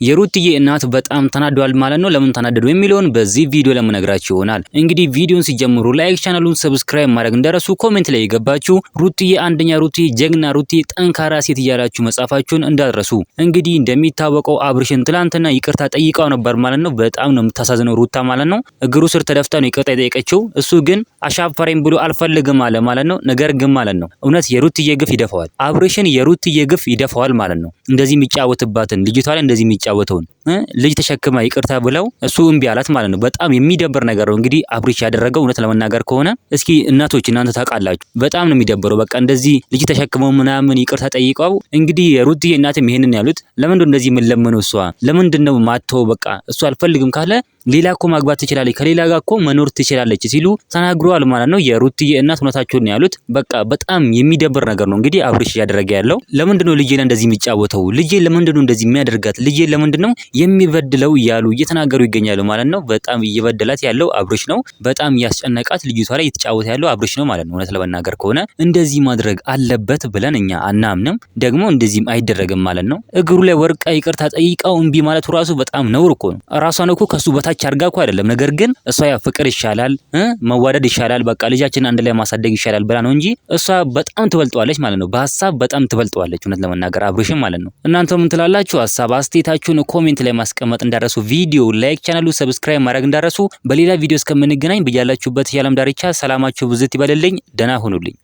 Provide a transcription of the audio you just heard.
የሩትዬ እናት በጣም ተናደዋል ማለት ነው። ለምን ተናደዱ የሚለውን በዚህ ቪዲዮ ለምነግራችሁ ይሆናል። እንግዲህ ቪዲዮን ሲጀምሩ ላይክ፣ ቻናሉን ሰብስክራይብ ማድረግ እንደረሱ፣ ኮሜንት ላይ የገባችሁ ሩትዬ አንደኛ፣ ሩትዬ ጀግና፣ ሩትዬ ጠንካራ ሴት እያላችሁ መጻፋችሁን እንዳትረሱ። እንግዲህ እንደሚታወቀው አብርሽን ትላንትና ይቅርታ ጠይቃው ነበር ማለት ነው። በጣም ነው የምታሳዝነው ሩታ ማለት ነው። እግሩ ስር ተደፍታ ነው ይቅርታ የጠየቀችው። እሱ ግን አሻፈረኝ ብሎ አልፈልግም አለ ማለት ነው። ነገር ግን ማለት ነው እውነት የሩትዬ ግፍ ይደፋዋል። አብርሽን የሩትዬ ግፍ ይደፋዋል ማለት ነው። እንደዚህ የሚጫወትባትን ልጅቷ ላይ እንደዚህ የሚጫወተውን ልጅ ተሸክማ ይቅርታ ብለው እሱ እምቢ አላት ማለት ነው። በጣም የሚደብር ነገር ነው እንግዲህ አብርሽ ያደረገው። እውነት ለመናገር ከሆነ እስኪ እናቶች እናንተ ታውቃላችሁ፣ በጣም ነው የሚደብረው። በቃ እንደዚህ ልጅ ተሸክመው ምናምን ይቅርታ ጠይቀው እንግዲህ ሩትዬ እናትም ይሄንን ያሉት ለምንድነው እንደዚህ የምንለምነው? እሷ ለምንድነው ማተው? በቃ እሷ አልፈልግም ካለ ሌላ እኮ ማግባት ትችላለች፣ ከሌላ ጋር እኮ መኖር ትችላለች ሲሉ ተናግረዋል ማለት ነው። የሩትዬ እናት እውነታቸውን ያሉት። በቃ በጣም የሚደብር ነገር ነው እንግዲህ አብርሽ ያደረገ ያለው። ለምንድነው ልጄ ላይ እንደዚህ የሚጫወተው? ልጄ ለምንድነው እንደዚህ የሚያደርጋት? ልጄ ለምንድነው የሚበድለው? እያሉ እየተናገሩ ይገኛሉ ማለት ነው። በጣም እየበደላት ያለው አብርሽ ነው። በጣም ያስጨነቃት ልጅቷ ላይ እየተጫወተ ያለው አብርሽ ነው ማለት ነው። እውነት ለመናገር ከሆነ እንደዚህ ማድረግ አለበት ብለን እኛ አናምንም፣ ደግሞ እንደዚህም አይደረግም ማለት ነው። እግሩ ላይ ወርቃ ይቅርታ ጠይቃው እምቢ ማለቱ ራሱ በጣም ነውር እኮ ነው። ራሷን እኮ ከሱ በታች አርጋ እኮ አይደለም። ነገር ግን እሷ ያ ፍቅር ይሻላል፣ መዋደድ ይሻላል፣ በቃ ልጃችን አንድ ላይ ማሳደግ ይሻላል ብላ ነው እንጂ እሷ በጣም ትበልጧለች ማለት ነው። በሐሳብ በጣም ትበልጧለች እውነት ለመናገር አብርሽም ማለት ነው። እናንተ ምን ትላላችሁ? ሐሳብ አስተያየታችሁን ኮሜንት ላይ ማስቀመጥ እንዳረሱ፣ ቪዲዮ ላይክ፣ ቻናሉ ሰብስክራይብ ማድረግ እንዳረሱ። በሌላ ቪዲዮ እስከምንገናኝ በያላችሁበት የዓለም ዳርቻ ሰላማችሁ ብዝት ይበልልኝ። ደህና ሁኑልኝ።